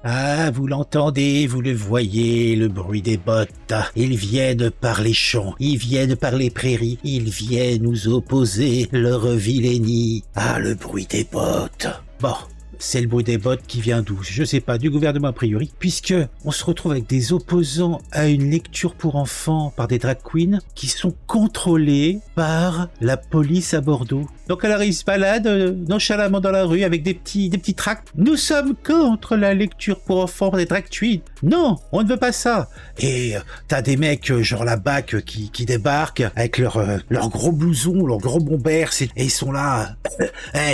Ah, vous l'entendez, vous le voyez, le bruit des bottes. Ils viennent par les champs, ils viennent par les prairies, ils viennent nous opposer leur vilainie. Ah, le bruit des bottes. Bon, c'est le bruit des bottes qui vient d'où? Je sais pas, du gouvernement a priori, puisque on se retrouve avec des opposants à une lecture pour enfants par des drag queens qui sont contrôlés par la police à Bordeaux. Donc alors ils se baladent nonchalamment dans la rue avec des petits tracts. Nous sommes contre la lecture pour enfants par des drag queens. Non, on ne veut pas ça. Et t'as des mecs genre la BAC qui débarquent avec leur gros blouson, leur gros bombers et ils sont là.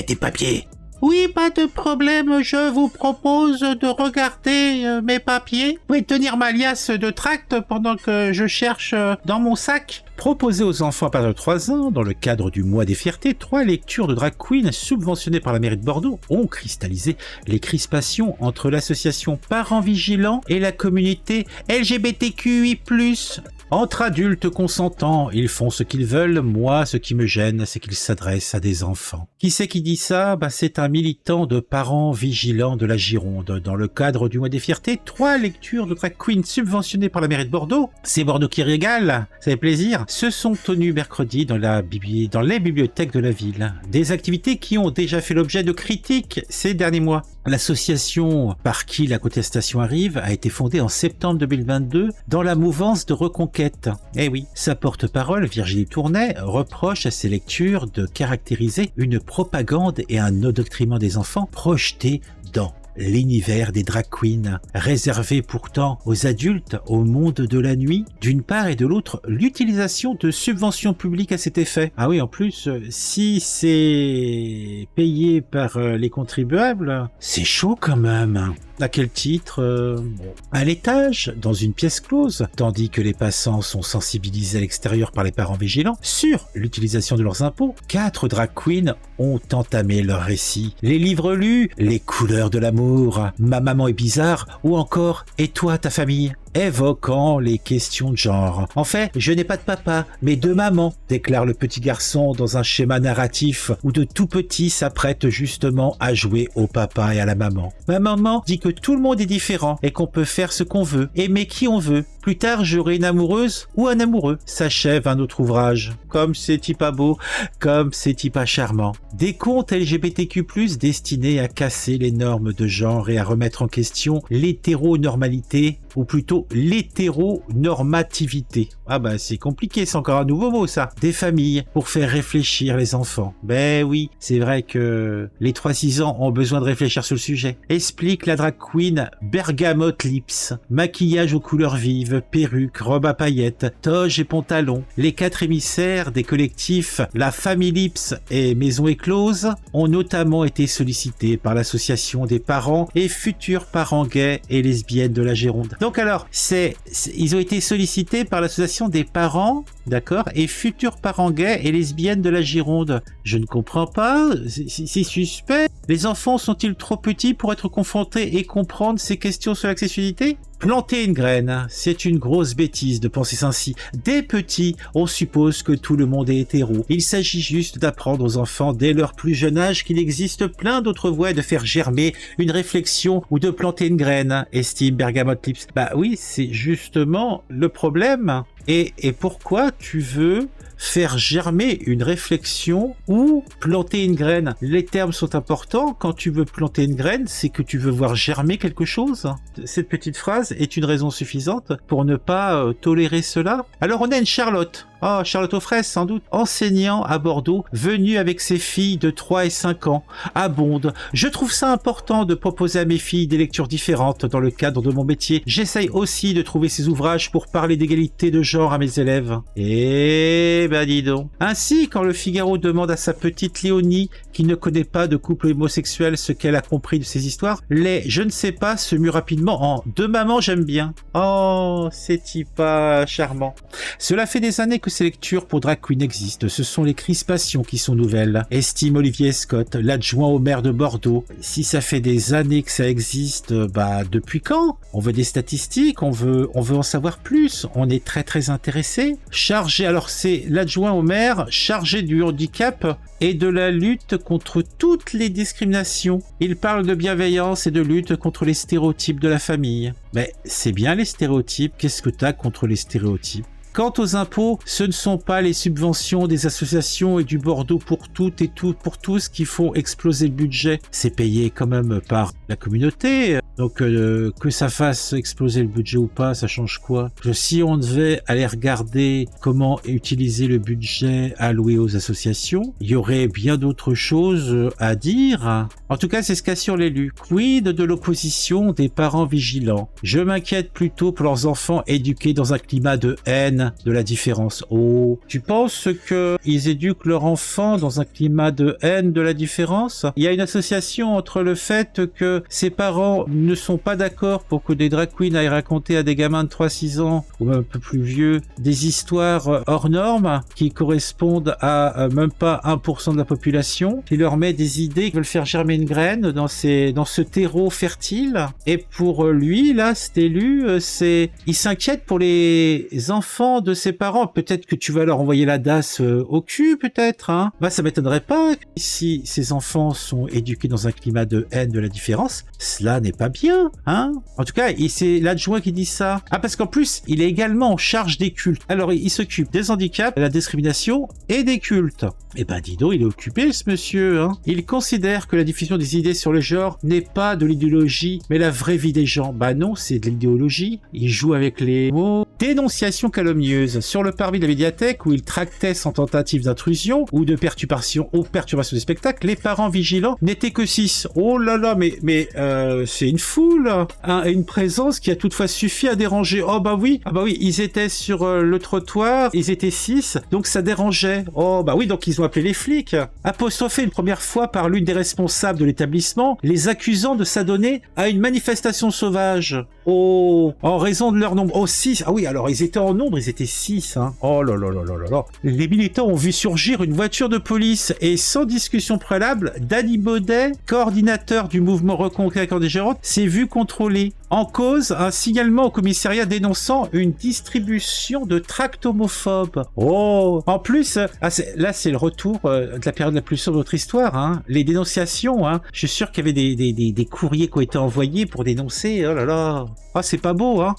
Tes papiers. Oui, pas de problème, je vous propose de regarder mes papiers. Vous pouvez tenir ma liasse de tracts pendant que je cherche dans mon sac. Proposé aux enfants à partir de 3 ans, dans le cadre du Mois des Fiertés, 3 lectures de drag queen subventionnées par la mairie de Bordeaux ont cristallisé les crispations entre l'association Parents Vigilants et la communauté LGBTQI+. Entre adultes consentants, ils font ce qu'ils veulent. Moi, ce qui me gêne, c'est qu'ils s'adressent à des enfants. Qui c'est qui dit ça? C'est un militant de Parents Vigilants de la Gironde. Dans le cadre du Mois des Fiertés, 3 lectures de drag queen subventionnées par la mairie de Bordeaux. C'est Bordeaux qui régale, ça fait plaisir. Se sont tenues mercredi dans les bibliothèques de la ville. Des activités qui ont déjà fait l'objet de critiques ces derniers mois. L'association par qui la contestation arrive a été fondée en septembre 2022 dans la mouvance de Reconquête. Eh oui, sa porte-parole, Virginie Tournay, reproche à ces lectures de caractériser une propagande et un endoctrinement des enfants projetés dans l'univers des drag queens, réservé pourtant aux adultes, au monde de la nuit, d'une part, et de l'autre, l'utilisation de subventions publiques à cet effet. Ah oui, en plus, si c'est payé par les contribuables, c'est chaud quand même. À quel titre? À l'étage, dans une pièce close, tandis que les passants sont sensibilisés à l'extérieur par les parents vigilants sur l'utilisation de leurs impôts, 4 drag queens ont entamé leur récit. Les livres lus, les couleurs de l'amour, ma maman est bizarre, ou encore et toi ta famille, évoquant les questions de genre. En fait, je n'ai pas de papa, mais 2 mamans, déclare le petit garçon dans un schéma narratif où de tout petit s'apprête justement à jouer au papa et à la maman. Ma maman dit que tout le monde est différent et qu'on peut faire ce qu'on veut, aimer qui on veut. Plus tard, j'aurai une amoureuse ou un amoureux. S'achève un autre ouvrage. Comme c'est pas beau, comme c'est pas charmant. Des contes LGBTQ+, destinés à casser les normes de genre et à remettre en question l'hétéronormalité, ou plutôt l'hétéronormativité. Ah bah c'est compliqué, c'est encore un nouveau mot ça. Des familles pour faire réfléchir les enfants. Ben oui, c'est vrai que les 3-6 ans ont besoin de réfléchir sur le sujet. Explique la drag queen Bergamote Lips. Maquillage aux couleurs vives, perruque, robe à paillettes, toge et pantalon. Les 4 émissaires des collectifs La Famille Lips et Maison Éclose ont notamment été sollicités par l'association des parents et futurs parents gays et lesbiennes de la Gironde. Donc alors, ils ont été sollicités par l'association des parents, d'accord, et futurs parents gays et lesbiennes de la Gironde. Je ne comprends pas, c'est suspect. Les enfants sont-ils trop petits pour être confrontés et comprendre ces questions sur l'accessibilité? Planter une graine, c'est une grosse bêtise de penser ainsi. Dès petits, on suppose que tout le monde est hétéro. Il s'agit juste d'apprendre aux enfants dès leur plus jeune âge qu'il existe plein d'autres voies de faire germer une réflexion ou de planter une graine, estime Bergamote Lips. Bah oui, c'est justement le problème. Et pourquoi tu veux faire germer une réflexion ou planter une graine? Les termes sont importants. Quand tu veux planter une graine, c'est que tu veux voir germer quelque chose. Cette petite phrase est une raison suffisante pour ne pas tolérer cela. Alors on a une Charlotte. Oh, Charlotte aux fraises, sans doute. Enseignant à Bordeaux, venue avec ses filles de 3 et 5 ans, à Bonde. Je trouve ça important de proposer à mes filles des lectures différentes dans le cadre de mon métier. J'essaye aussi de trouver ces ouvrages pour parler d'égalité de genre à mes élèves. Eh ben dis donc. Ainsi, quand le Figaro demande à sa petite Léonie, qui ne connaît pas de couple homosexuel, ce qu'elle a compris de ces histoires, les « je ne sais pas » se mue rapidement en « de maman j'aime bien ». Oh, c'est pas charmant. Cela fait des années que ces lectures pour drag queen existent. Ce sont les crispations qui sont nouvelles, estime Olivier Scott, l'adjoint au maire de Bordeaux. Si ça fait des années que ça existe, depuis quand? On veut des statistiques, on veut en savoir plus. On est très très intéressé. Chargé, alors c'est l'adjoint au maire chargé du handicap et de la lutte contre toutes les discriminations. Il parle de bienveillance et de lutte contre les stéréotypes de la famille. Mais c'est bien les stéréotypes, qu'est-ce que t'as contre les stéréotypes? Quant aux impôts, ce ne sont pas les subventions des associations et du Bordeaux pour toutes et pour tous qui font exploser le budget. C'est payé quand même par la communauté. Donc que ça fasse exploser le budget ou pas, ça change quoi? Si on devait aller regarder comment utiliser le budget alloué aux associations, il y aurait bien d'autres choses à dire. En tout cas, c'est ce qu'assure l'élu. Quid de l'opposition des parents vigilants? Je m'inquiète plutôt pour leurs enfants éduqués dans un climat de haine de la différence. Oh, tu penses qu'ils éduquent leurs enfants dans un climat de haine de la différence? Il y a une association entre le fait que ces parents ne sont pas d'accord pour que des drag queens aillent raconter à des gamins de 3-6 ans, ou même un peu plus vieux, des histoires hors normes qui correspondent à même pas 1% de la population, qui leur met des idées qui veulent faire germer une graine dans ce terreau fertile. Et pour lui, là, cet élu, il s'inquiète pour les enfants de ses parents. Peut-être que tu vas leur envoyer la DAS au cul, peut-être, hein. Ça m'étonnerait pas si ces enfants sont éduqués dans un climat de haine de la différence. Cela n'est pas bien, hein. En tout cas, c'est l'adjoint qui dit ça. Ah, parce qu'en plus, il est également en charge des cultes. Alors, il s'occupe des handicaps, de la discrimination et des cultes. Eh ben, dis donc, il est occupé, ce monsieur, hein. Il considère que la diffusion des idées sur le genre n'est pas de l'idéologie, mais la vraie vie des gens. Bah non, c'est de l'idéologie. Il joue avec les mots. Dénonciation calomnieuse. Sur le parvis de la médiathèque où il tractait sans tentative d'intrusion ou de perturbation du spectacle, les parents vigilants n'étaient que 6. Oh là là, mais c'est une foule, hein, une présence qui a toutefois suffi à déranger. Oh bah oui, ils étaient sur le trottoir, ils étaient 6, donc ça dérangeait. Oh bah oui, donc ils ont appelé les flics. Apostrophé une première fois par l'une des responsables de l'établissement, les accusant de s'adonner à une manifestation sauvage. Oh, en raison de leur nombre. Oh, 6. Ah oui, alors ils étaient en nombre, ils étaient 6. Hein. Oh là là là là là là. Les militants ont vu surgir une voiture de police et sans discussion préalable, Danny Baudet, coordinateur du mouvement Reconquête des Gérontes, s'est vu contrôler. En cause, un signalement au commissariat dénonçant une distribution de tracts homophobes. Oh, en plus, là c'est le retour de la période la plus sombre de notre histoire. Hein. Les dénonciations, hein. Je suis sûr qu'il y avait des courriers qui ont été envoyés pour dénoncer. Oh là là. Ah, c'est pas beau, hein.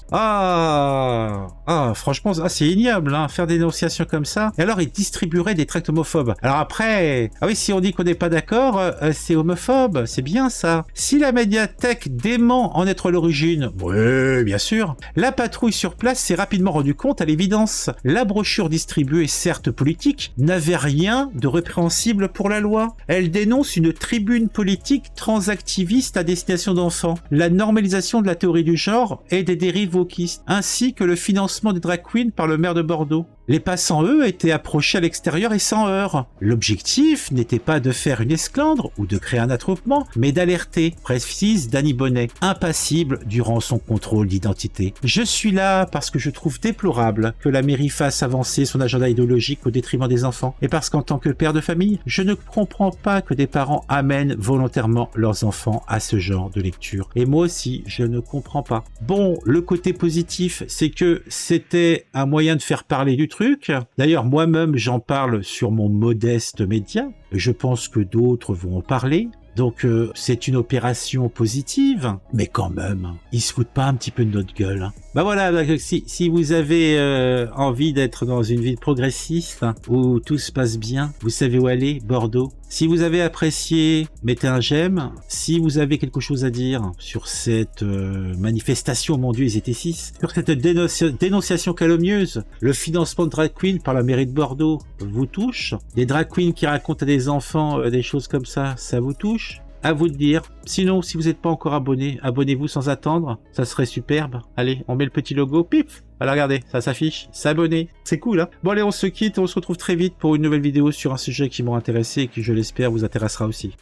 Franchement, c'est ignoble, hein, faire des dénonciations comme ça. Et alors, ils distribueraient des tracts homophobes. Alors après, ah oui, si on dit qu'on n'est pas d'accord, c'est homophobe, c'est bien ça. Si la médiathèque dément en être l'origine, oui, bien sûr, la patrouille sur place s'est rapidement rendu compte à l'évidence. La brochure distribuée, certes politique, n'avait rien de répréhensible pour la loi. Elle dénonce une tribune politique transactiviste à destination d'enfants, la normalisation de la théorie du genre et des dérives wokistes, ainsi que le financement des drag queens par le maire de Bordeaux. Les passants, eux, étaient approchés à l'extérieur et sans heurts. L'objectif n'était pas de faire une esclandre ou de créer un attroupement, mais d'alerter, précise Danny Bonnet, impassible durant son contrôle d'identité. Je suis là parce que je trouve déplorable que la mairie fasse avancer son agenda idéologique au détriment des enfants, et parce qu'en tant que père de famille, je ne comprends pas que des parents amènent volontairement leurs enfants à ce genre de lecture. Et moi aussi, je ne comprends pas. Bon, le côté positif, c'est que c'était un moyen de faire parler du truc. D'ailleurs, moi-même, j'en parle sur mon modeste média. Je pense que d'autres vont en parler. Donc, c'est une opération positive. Mais quand même, ils se foutent pas un petit peu de notre gueule. Hein. Bah voilà, si vous avez envie d'être dans une ville progressiste, hein, où tout se passe bien, vous savez où aller, Bordeaux. Si vous avez apprécié, mettez un j'aime. Si vous avez quelque chose à dire sur cette manifestation, mon Dieu, ils étaient 6, sur cette dénonciation calomnieuse, le financement de drag queen par la mairie de Bordeaux vous touche. Des drag queens qui racontent à des enfants des choses comme ça vous touche. À vous de dire. Sinon, si vous n'êtes pas encore abonné, abonnez-vous sans attendre. Ça serait superbe. Allez, on met le petit logo. Pif! Alors regardez, ça s'affiche. S'abonner. C'est cool, hein? Bon, allez, on se quitte. On se retrouve très vite pour une nouvelle vidéo sur un sujet qui m'a intéressé et qui, je l'espère, vous intéressera aussi.